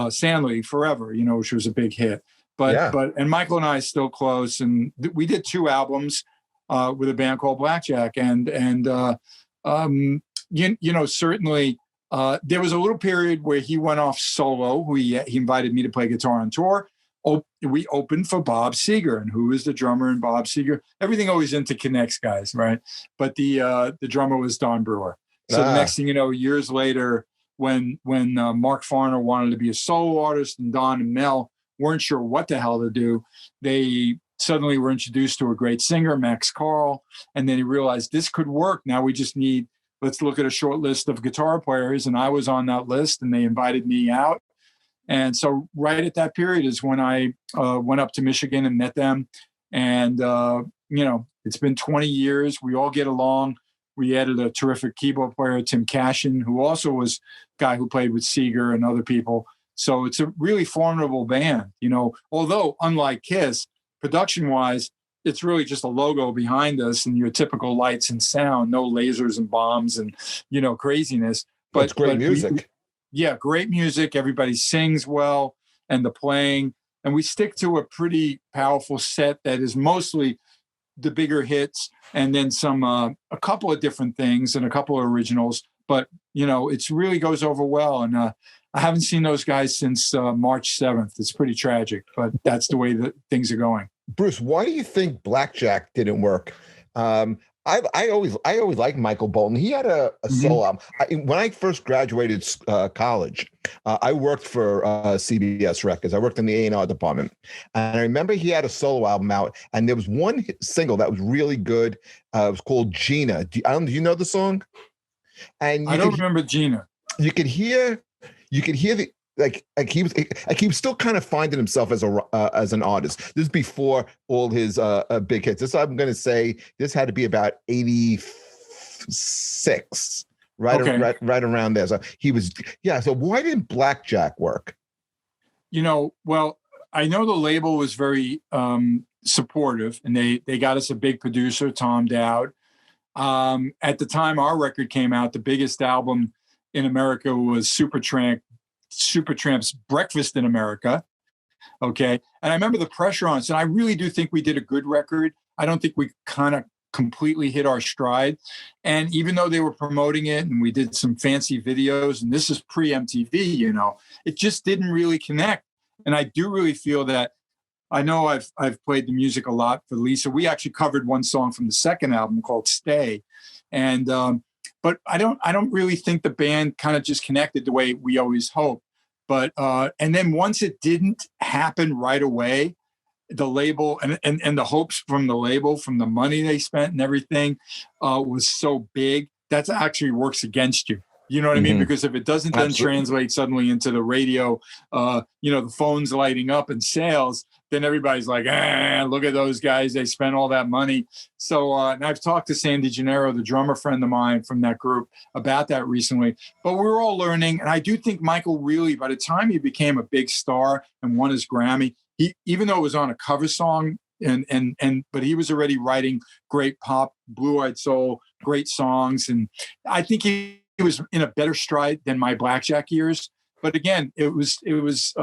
Stanley, "Forever," which was a big hit. But Michael and I are still close, and we did 2 albums with a band called Blackjack, and certainly there was a little period where he went off solo. He invited me to play guitar on tour. We opened for Bob Seger, and who is the drummer in Bob Seger? Everything always interconnects, guys, right? But the drummer was Don Brewer. So the next thing you know, years later, when Mark Farner wanted to be a solo artist, and Don and Mel weren't sure what the hell to do, they suddenly were introduced to a great singer, Max Carl, and then he realized this could work. Now we just let's look at a short list of guitar players, and I was on that list, and they invited me out. And so right at that period is when I went up to Michigan and met them. And, it's been 20 years. We all get along. We added a terrific keyboard player, Tim Cashin, who also was a guy who played with Seeger and other people. So it's a really formidable band, although unlike Kiss, production-wise, it's really just a logo behind us and your typical lights and sound, no lasers and bombs and, craziness. But it's great music. Great music. Everybody sings well, and the playing. And we stick to a pretty powerful set that is mostly the bigger hits, and then a couple of different things and a couple of originals. But, it really goes over well. And I haven't seen those guys since March 7th. It's pretty tragic, but that's the way that things are going. Bruce, why do you think Blackjack didn't work? I always liked Michael Bolton. He had a solo album. When I first graduated college, I worked for CBS Records. I worked in the A&R department. And I remember he had a solo album out, and there was one single that was really good. It was called Gina. Do you know the song? And I don't remember Gina. You could hear the he was still kind of finding himself as an artist. This is before all his big hits. This, I'm going to say, this had to be about 86, right around there. So he was, So why didn't Blackjack work? Well, I know the label was very supportive, and they got us a big producer, Tom Dowd. At the time our record came out, the biggest album in America was Supertramp's Breakfast in America. Okay. And I remember the pressure on us, and I really do think we did a good record. I don't think we kind of completely hit our stride. And even though they were promoting it and we did some fancy videos, and this is pre-MTV, it just didn't really connect. And I do really feel that, I know I've played the music a lot for Lisa. We actually covered one song from the second album called Stay. And, but I don't really think the band kind of just connected the way we always hoped. But and then once it didn't happen right away, the label and the hopes from the label, from the money they spent and everything, was so big that actually works against you. You know what I mean? Because if it doesn't then translate suddenly into the radio, the phones lighting up and sales, then everybody's like, look at those guys. They spent all that money. So and I've talked to Sandy Gennaro, the drummer friend of mine from that group, about that recently. But we're all learning. And I do think Michael really, by the time he became a big star and won his Grammy, even though it was on a cover song, but he was already writing great pop, blue-eyed soul, great songs. And I think he was in a better stride than my Blackjack years. But again, it was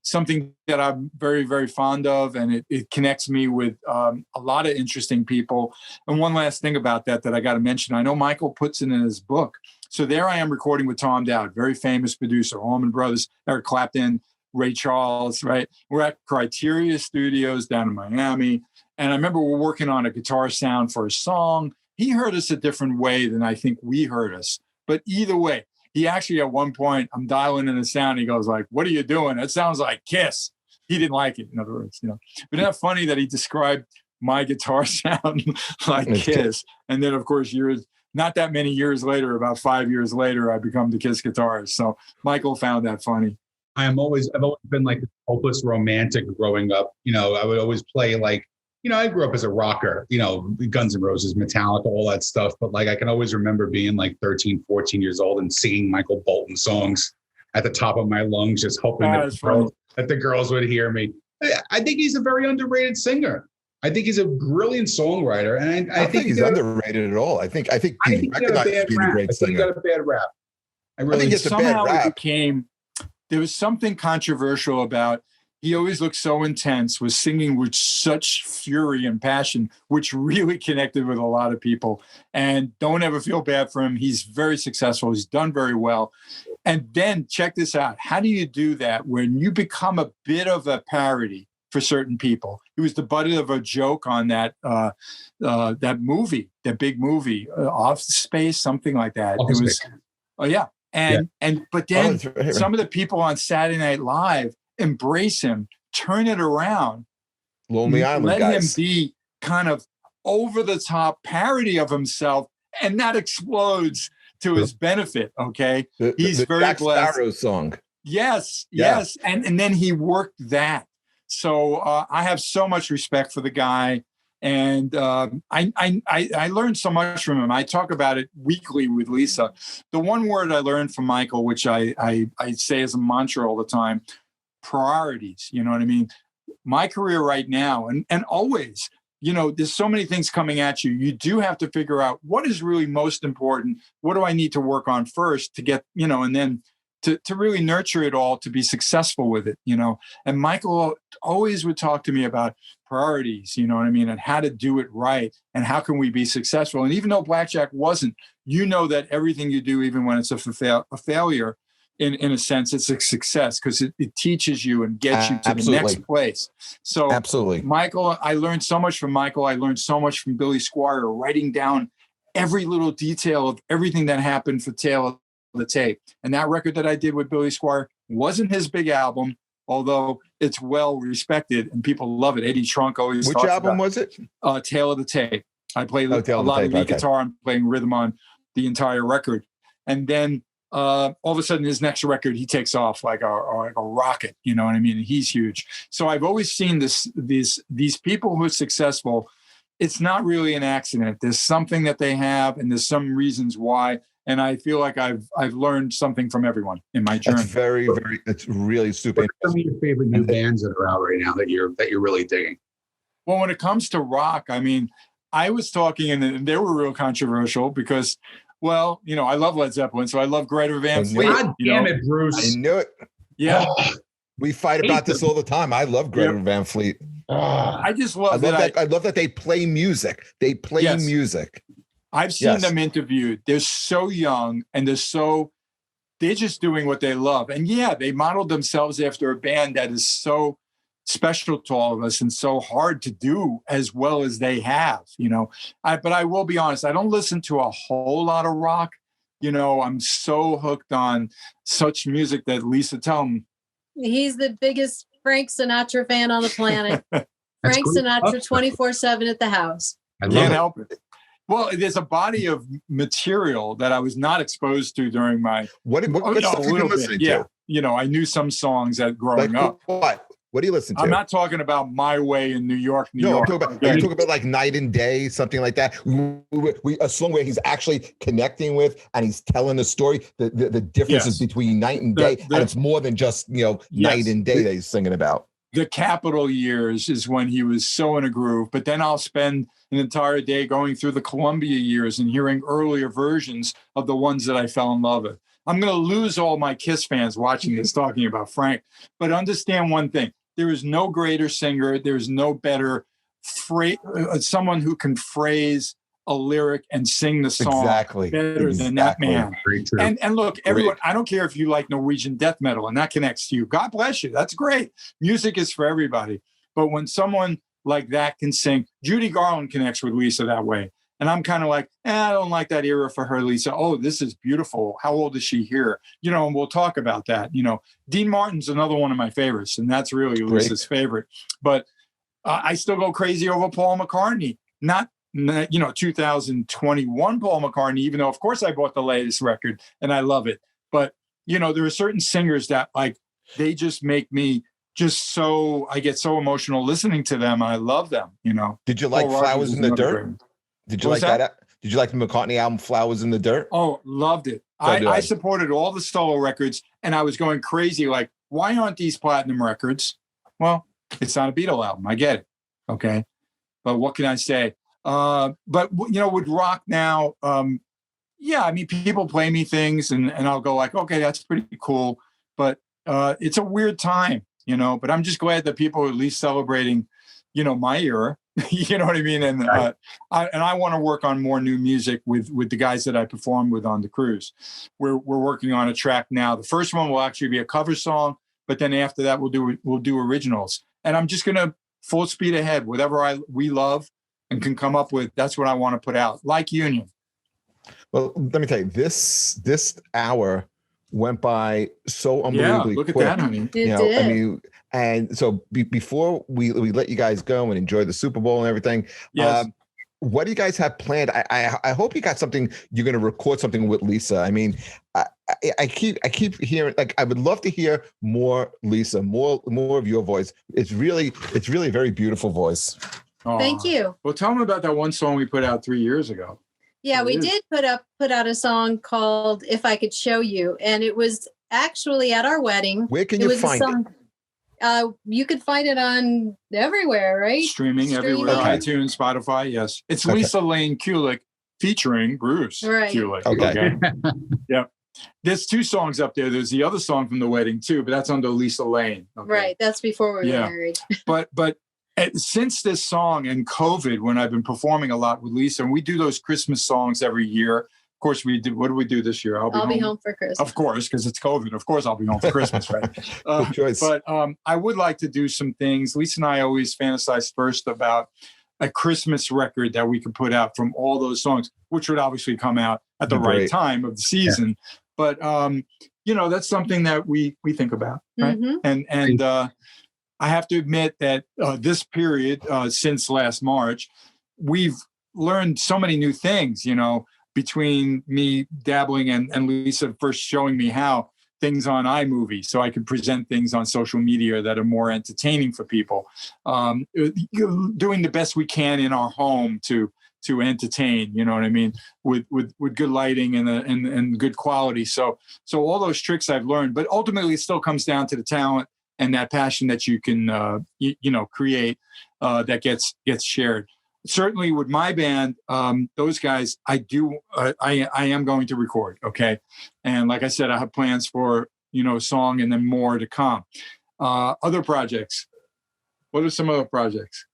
something that I'm very, very fond of, and it connects me with a lot of interesting people. And one last thing about that I got to mention, I know Michael puts it in his book. So there I am recording with Tom Dowd, very famous producer, Allman Brothers, Eric Clapton, Ray Charles, right? We're at Criteria Studios down in Miami. And I remember we're working on a guitar sound for a song. He heard us a different way than I think we heard us. But either way, he actually at one point, I'm dialing in a sound. He goes like, "What are you doing? That sounds like Kiss." He didn't like it, in other words, But isn't that funny that he described my guitar sound like Kiss? And then, of course, not that many years later, about 5 years later, I become the Kiss guitarist. So Michael found that funny. I've always been like a hopeless romantic growing up. I would always play like, I grew up as a rocker, Guns N' Roses, Metallica, all that stuff. But like, I can always remember being like 13, 14 years old and singing Michael Bolton songs at the top of my lungs, just hoping that the girls would hear me. I think he's a very underrated singer. I think he's a brilliant songwriter. And I think he's underrated at all. I think he's recognized as being a great singer. He's got a bad rap. I think it's a bad rap. There was something controversial about, he always looked so intense, was singing with such fury and passion, which really connected with a lot of people. And don't ever feel bad for him. He's very successful. He's done very well. And then check this out. How do you do that when you become a bit of a parody for certain people? He was the butt of a joke on that movie, that big movie, Office Space, something like that. Office it was, Space. Oh yeah. But then some of the people on Saturday Night Live embrace him, turn it around, Lonely Island let guys. him be kind of over the top parody of himself, and that explodes to his benefit. Okay, he's the very Jack blessed. Sparrow song. Yes, and then he worked that. So I have so much respect for the guy. And I learned so much from him. I talk about it weekly with Lisa. The one word I learned from Michael, which I say as a mantra all the time, priorities. You know what I mean? My career right now, and always, there's so many things coming at you. You do have to figure out what is really most important. What do I need to work on first to get, and then to really nurture it all, to be successful with it, And Michael always would talk to me about priorities, you know what I mean, and how to do it right, and how can we be successful. And even though Blackjack wasn't, that everything you do, even when it's a failure, in a sense, it's a success, because it teaches you and gets you to the next place. So absolutely, Michael, I learned so much from Michael. I learned so much from Billy Squier, writing down every little detail of everything that happened for Tale of the Tape. And that record that I did with Billy Squier wasn't his big album, although it's well respected and people love it. Eddie Trunk always Which talks album about was it? Tale of the Tape. I played a lot of lead guitar and playing rhythm on the entire record. And then all of a sudden, his next record, he takes off like a rocket. You know what I mean? And he's huge. So I've always seen these people who are successful. It's not really an accident. There's something that they have, and there's some reasons why. And I feel like I've learned something from everyone in my journey. That's very, very. It's really super. What are some of your favorite new bands that are out right now that you're really digging? Well, when it comes to rock, I mean, I was talking, and they were real controversial because, well, I love Led Zeppelin, so I love Greta Van Fleet. God damn it, Bruce! I knew it. Yeah, we fight about this all the time. I love Greta Van Fleet. I just love that. I love that they play music. They play music. I've seen them interviewed. They're so young, and they're just doing what they love. And yeah, they modeled themselves after a band that is so special to all of us and so hard to do as well as they have, but I will be honest, I don't listen to a whole lot of rock. I'm so hooked on such music that Lisa, tell him. He's the biggest Frank Sinatra fan on the planet. Frank Sinatra 24/7 at the house. I can't help it. Well, there's a body of material that I was not exposed to during my. What stuff you been listening to? Yeah, I knew some songs that growing up. What do you listen to? I'm not talking about My Way in New York, New York. I'm talking about like Night and Day, something like that. A song where he's actually connecting with and he's telling the story, the differences between night and day, and it's more than just night and day that he's singing about. The Capitol years is when he was so in a groove, but then I'll spend an entire day going through the Columbia years and hearing earlier versions of the ones that I fell in love with. I'm going to lose all my Kiss fans watching this talking about Frank, but understand one thing. There is no greater singer. There is no better someone who can phrase a lyric and sing the song better than that man. And look, everyone, I don't care if you like Norwegian death metal and that connects to you. God bless you. That's great. Music is for everybody. But when someone like that can sing, Judy Garland connects with Lisa that way. And I'm kind of like, I don't like that era for her, Lisa. Oh, this is beautiful. How old is she here? And we'll talk about that. Dean Martin's another one of my favorites, and that's really Lisa's favorite. But I still go crazy over Paul McCartney. Not 2021 Paul McCartney, even though, of course, I bought the latest record and I love it. But, there are certain singers that they just make me I get so emotional listening to them. I love them, Did you like Flowers in the Dirt? Did you like that? Did you like the McCartney album, Flowers in the Dirt? Oh, loved it. I supported all the solo records and I was going crazy. Like, why aren't these platinum records? Well, it's not a Beatle album. I get it. Okay. But what can I say? But with rock now, people play me things and I'll go like, okay, that's pretty cool. But it's a weird time, but I'm just glad that people are at least celebrating, my era. You know what I mean? And I want to work on more new music with the guys that I perform with on the cruise. We're working on a track now. The first one will actually be a cover song, but then after that we'll do originals. And I'm just gonna full speed ahead. Whatever we love and can come up with, that's what I want to put out. Like Union. Well, let me tell you, this hour went by so unbelievably quick. Look at that, honey. It did. I mean, and so before we let you guys go and enjoy the Super Bowl and everything, yes. What do you guys have planned? I hope you got something. You're going to record something with Lisa. I mean, I keep hearing, like, I would love to hear more Lisa, more of your voice. It's really a very beautiful voice. Thank you. Well, tell me about that one song we put out 3 years ago. Yeah, we did put out a song called "If I Could Show You," and it was actually at our wedding. Where can you find it? You could find it on everywhere, right? Streaming everywhere, iTunes, Spotify. Yes, it's Lisa Lane Kulick featuring Bruce Kulick. Okay. Yeah, there's 2 songs up there. There's the other song from the wedding too, but that's under Lisa Lane. Okay? Right, that's before we were married. But since this song and COVID, when I've been performing a lot with Lisa, and we do those Christmas songs every year. Of course, we did. What do we do this year? I'll be home for Christmas. Of course, because it's COVID. Of course, I'll be home for Christmas, right? Good choice. But I would like to do some things. Lisa and I always fantasize first about a Christmas record that we could put out from all those songs, which would obviously come out at the right time of the season. Yeah. But that's something that we think about, right? Mm-hmm. And I have to admit that this period since last March, we've learned so many new things, between me dabbling and Lisa first showing me how things on iMovie so I could present things on social media that are more entertaining for people. Doing the best we can in our home to entertain, you know what I mean, with good lighting and good quality. So all those tricks I've learned, but ultimately it still comes down to the talent and that passion that you can create that gets shared. Certainly with my band, those guys, I am going to record. Okay. And like I said, I have plans for, a song and then more to come. Other projects. What are some other projects?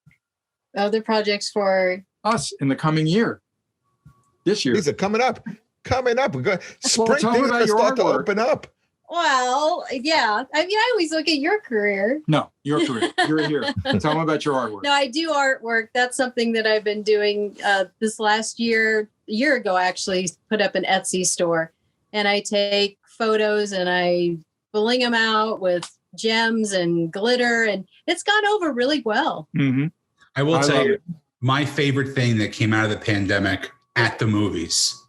Other projects for us in the coming year. This year. These are coming up. We're going spring things are going to start to open up. Well, yeah. I mean, I always look at your career. No, your career. You're here. Tell me about your artwork. No, I do artwork. That's something that I've been doing this last year. A year ago, actually, put up an Etsy store. And I take photos and I bling them out with gems and glitter. And it's gone over really well. Mm-hmm. I will tell you, my favorite thing that came out of the pandemic at the movies.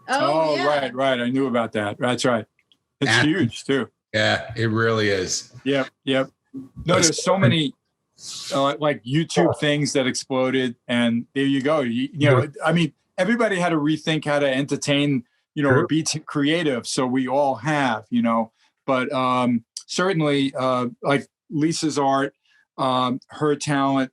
Oh, yeah. right. I knew about that. That's right. It's huge too. Yeah, it really is. Yep. No, there's so many like YouTube things that exploded, and there you go. You know, I mean, everybody had to rethink how to entertain, you know, or be creative. So we all have, you know, but certainly like Lisa's art, her talent.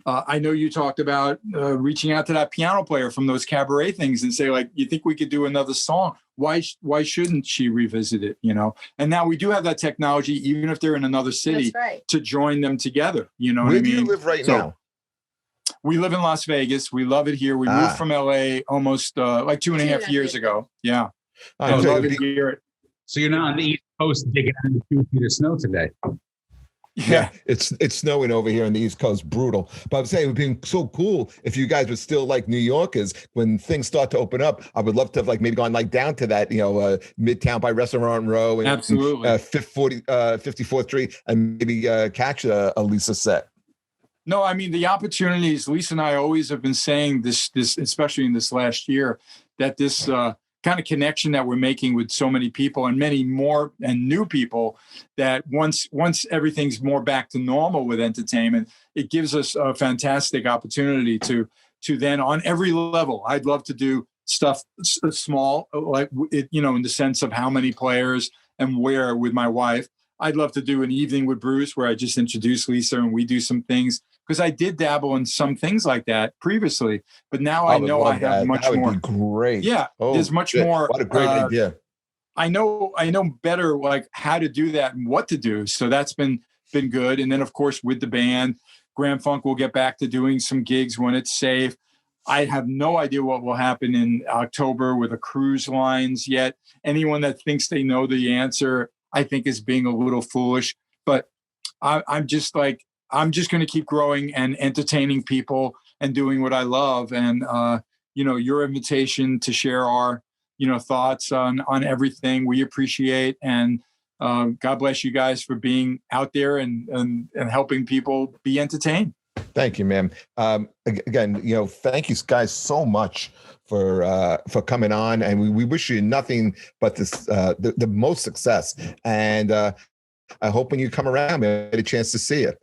I know you talked about reaching out to that piano player from those cabaret things and say, like, you think we could do another song? Why shouldn't she revisit it? You know, and now we do have that technology, even if they're in another city, to join them together. You know, where do you live right now? We live in Las Vegas. We love it here. We moved from LA almost like 2.5 years ago. Yeah, I love it here. So you're not on the East Coast digging under 2 feet of snow today. Yeah, it's snowing over here on the East Coast, brutal. But I'm saying it would be so cool if you guys were still like New Yorkers when things start to open up. I would love to have like maybe gone like down to that, you know, Midtown by Restaurant Row and absolutely 54th Street and maybe catch a Lisa set. No, I mean, the opportunities, Lisa and I always have been saying this, especially in this last year, that this kind of connection that we're making with so many people and many more and new people, that once everything's more back to normal with entertainment, it gives us a fantastic opportunity to then on every level. I'd love to do stuff small, like, you know, in the sense of how many players and where with my wife. I'd love to do an evening with Bruce where I just introduce Lisa and we do some things, because I did dabble in some things like that previously, but now I know I have much more. That would be great. Yeah, there's much more. What a great idea. I know better like how to do that and what to do. So that's been good. And then of course with the band, Grand Funk will get back to doing some gigs when it's safe. I have no idea what will happen in October with the cruise lines yet. Anyone that thinks they know the answer, I think, is being a little foolish. But I'm just going to keep growing and entertaining people and doing what I love. And, you know, your invitation to share our, you know, thoughts on everything we appreciate. And God bless you guys for being out there and helping people be entertained. Thank you, ma'am. Again, you know, thank you guys so much for coming on, and we wish you nothing but this the most success. And I hope when you come around, we get a chance to see it.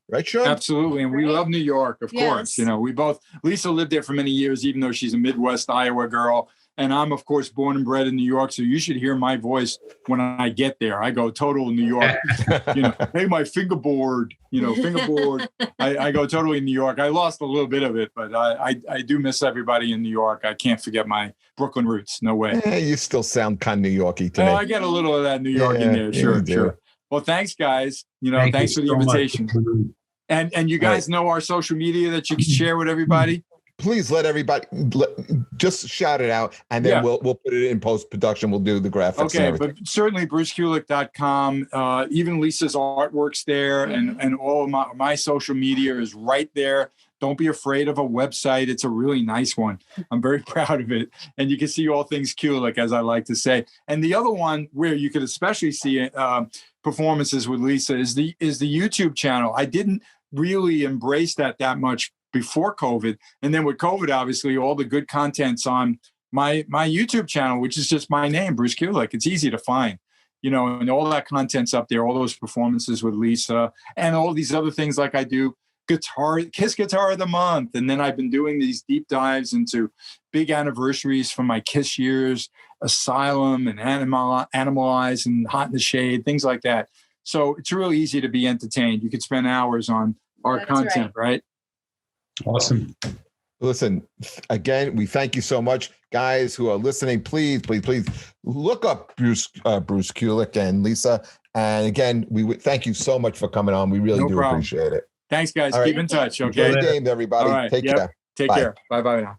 Right, Sean? Absolutely, and we love New York, of course. You know, we both. Lisa lived there for many years, even though she's a Midwest Iowa girl. And I'm, of course, born and bred in New York, so you should hear my voice when I get there. I go total New York. You know, hey, my fingerboard. You know, fingerboard. I go totally New York. I lost a little bit of it, but I do miss everybody in New York. I can't forget my Brooklyn roots. No way. You still sound kind of New Yorky to me. I get a little of that New York in there. Sure. Well, thanks, guys. You know, thanks for the invitation. And you guys know our social media that you can share with everybody. Please let everybody just shout it out, and then we'll put it in post-production. We'll do the graphics. Okay, but certainly BruceKulick.com. Even Lisa's artwork's there, and all of my social media is right there. Don't be afraid of a website. It's a really nice one. I'm very proud of it. And you can see all things Kulick, as I like to say. And the other one where you could especially see performances with Lisa is the YouTube channel. I didn't really embrace that much before COVID. And then with COVID, obviously, all the good content's on my YouTube channel, which is just my name, Bruce Kulick. It's easy to find, you know, and all that content's up there, all those performances with Lisa and all these other things like I do. Kiss Guitar of the Month. And then I've been doing these deep dives into big anniversaries from my Kiss years, Asylum and Animalize and Hot in the Shade, things like that. So it's really easy to be entertained. You could spend hours on our content, right? Awesome. Listen, again, we thank you so much. Guys who are listening, please look up Bruce Kulick and Lisa. And again, we thank you so much for coming on. We really do appreciate it. Thanks, guys. All Keep in touch. Okay. Good game, everybody. All right. Take care. Take care. Bye-bye now.